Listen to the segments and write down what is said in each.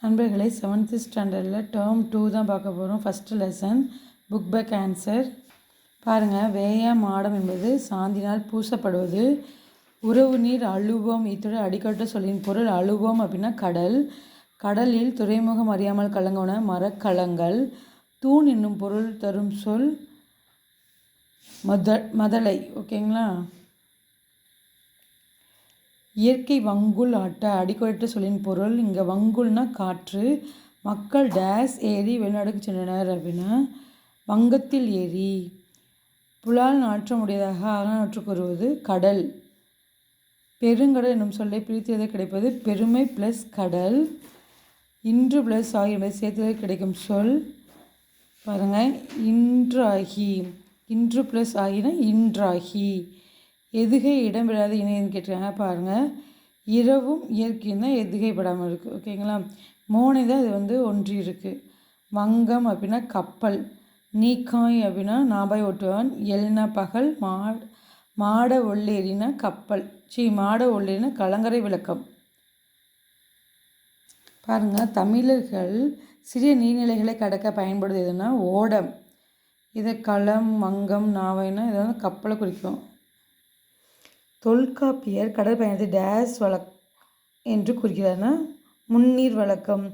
நண்பர்களே 7th ஸ்டாண்டர்டில் term 2 தான் பார்க்க போகிறோம். First lesson book back answer பாருங்கள். வேயா மாடம் என்பது சாந்தினால் பூசப்படுவது. உறவு நீர் அழுவோம். இத்துடன் அடிக்கட்ட சொல்லின் பொருள் அழுவோம் அப்படின்னா கடல். கடலில் துறைமுகம் அறியாமல் கலங்கோன மரக்கலங்கள். தூண் என்னும் பொருள் தரும் சொல் மதலை. ஓகேங்களா. இயற்கை வங்குல் ஆட்ட அடிக்கோடிட்ட சொல்லின் பொருள். இங்கே வங்குல்னா காற்று. மக்கள் டேஸ் ஏரி வெளிநாடுக்கு சென்றனர் அப்படின்னா வங்கத்தில் ஏரி. புலால் நாற்றமுடையதாக அகநாற்று கூறுவது கடல். பெருங்கடல் என்னும் சொல்லை பிரித்ததை கிடைப்பது பெருமை ப்ளஸ் கடல். இன்று ப்ளஸ் ஆகிய சேர்த்ததை கிடைக்கும் சொல் பாருங்கள் இன்றாகி. இன்று ப்ளஸ் ஆகினா இன்றாகி. எதுகை இடம்பெறாத இணையன்னு கேட்டிருக்காங்க. பாருங்கள் இரவும் இயற்கையும் தான் எதுகைப்படாமல் இருக்குது. ஓகேங்களா. மோனை தான் இது ஒன்றி இருக்குது. வங்கம் அப்படின்னா கப்பல். நீக்காய் அப்படின்னா நாபாய் ஓட்டுவான். எல்னா பகல். மாட ஒள்ளேரினா கப்பல். மாட ஒள்ளேரினா கலங்கரை விளக்கம். பாருங்கள் தமிழர்கள் சிறிய நீர்நிலைகளை கடக்க பயன்படுது எதுனா ஓடம். இதை களம் வங்கம் நாவைனா இதை கப்பலை குறிக்கும். தொல்காப்பியர் கடல் பயணத்தை டேஸ் என்று கூறுகிறார்னா முன்னீர் வழக்கம்.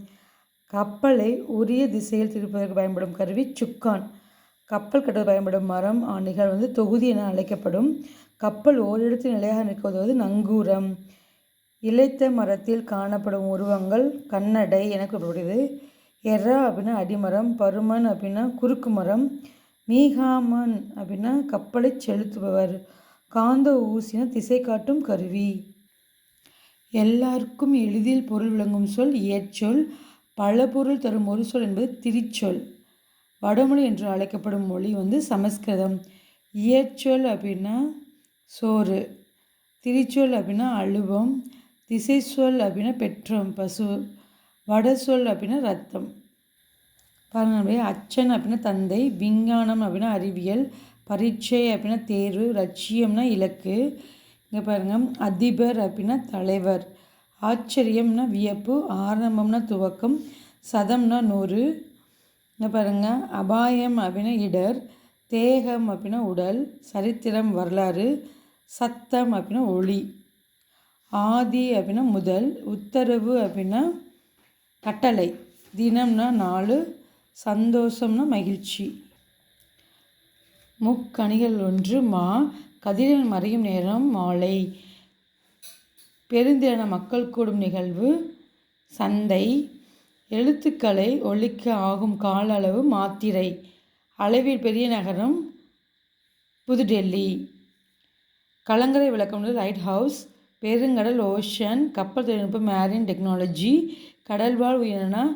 கப்பலை உரிய திசையில் திருப்பதற்கு பயன்படும் கருவி சுக்கான். கப்பல் கட்ட பயன்படும் மரம் ஆணிகள் தொகுதி என அழைக்கப்படும். கப்பல் ஓரிடத்தில் நிலையாக நிற்க நங்கூரம். இளைத்த மரத்தில் காணப்படும் உருவங்கள் கண்ணடை என கூறப்படுகிறது. எர்ரா அப்படின்னா அடிமரம். பருமன் அப்படின்னா குறுக்கு மரம். மீகாமன் அப்படின்னா கப்பலை செலுத்துபவர். காந்த ஊசின திசை காட்டும் கருவி. எல்லாருக்கும் எளிதில் பொருள் விளங்கும் சொல் இயற்சொல். பல பொருள் தரும் ஒரு சொல் என்பது திரிச்சொல். வடமொழி என்று அழைக்கப்படும் மொழி சமஸ்கிருதம். இயற்சொல் அப்படின்னா சோறு. திரிச்சொல் அப்படின்னா அழுவம். திசை சொல் அப்படின்னா பெற்றோம் பசு. வட சொல் அப்படின்னா ரத்தம். பாருங்கள் அச்சன் அப்படின்னா தந்தை. விஞ்ஞானம் அப்படின்னா அறிவியல். பரீட்சை அப்படின்னா தேர்வு. லட்சியம்னா இலக்கு. இங்கே பாருங்கள் அதிபர் அப்படின்னா தலைவர். ஆச்சரியம்னா வியப்பு. ஆரம்பம்னா துவக்கம். சதம்னா 100. இங்கே பாருங்கள் அபாயம் அப்படின்னா இடர். தேகம் அப்படின்னா உடல். சரித்திரம் வரலாறு. சத்தம் அப்படின்னா ஒளி. ஆதி அப்படின்னா முதல். உத்தரவு அப்படின்னா கட்டளை. தினம்னா 4. சந்தோஷம்னா மகிழ்ச்சி. முக்கணிகள் 1 மா. கதிரவன் மறையும் நேரம் மாலை. பெருந்திரளான மக்கள் கூடும் நிகழ்வு சந்தை. எழுத்துக்களை ஒலிக்க ஆகும் கால அளவு மாத்திரை. அளவில் பெரிய நகரம் புதுடெல்லி. கலங்கரை விளக்கம் லைட் ஹவுஸ். பெருங்கடல் ஓஷன். கப்பல் தொழில்நுட்பம் மேரின் டெக்னாலஜி. கடல்வாழ் உயிரினா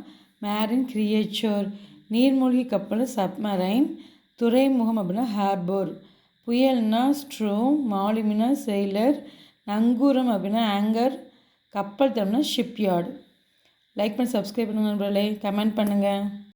மேரின் கிரியேச்சர். நீர்மூழ்கி கப்பல் சப்மரைன். துறைமுகம் அப்படின்னா ஹார்பர். புயல்னா ஸ்ட்ரோம். மாலுமினா செயிலர். நங்கூரம் அப்படின்னா ஆங்கர். கப்பல் தம்னா ஷிப்யார்டு. லைக் பண்ணி சப்ஸ்கிரைப் பண்ணுங்கள் நண்பர்களே. கமெண்ட் பண்ணுங்கள்.